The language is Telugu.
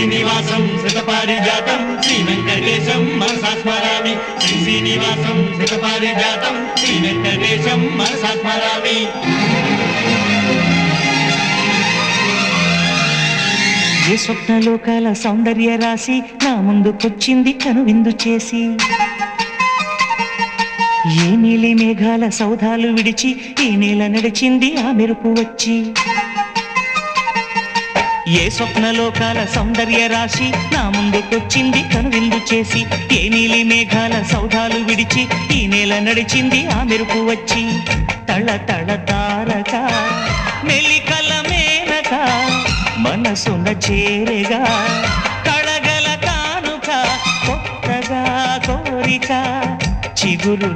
శ్రీనివాసం శతపారిజాతం శ్రీ వెంకటేశం మనసా స్మరామి శ్రీనివాసం శతపారిజాతం శ్రీ వెంకటేశం మనసా స్మరామి ఏ స్వప్నలోకాల సౌందర్య రాశి నా ముందుకొచ్చింది కనువిందు చేసి ఏ నీలి మేఘాల సౌధాలు విడిచి ఈ నేల నడిచింది ఆ మెరుపు వచ్చి ఏ స్వప్నలోకాల సౌందర్య రాశి నా ముందుకొచ్చింది కనువిందు చేసి ఏ నీలి మేఘాల సౌధాలు విడిచి ఈ నేల నడిచింది ఆ మెరుపు వచ్చి తళ తళ తారక మెలికల మేనక మనసున చేరగా కళగల కానుక కొత్తగా కోరిక చిగురు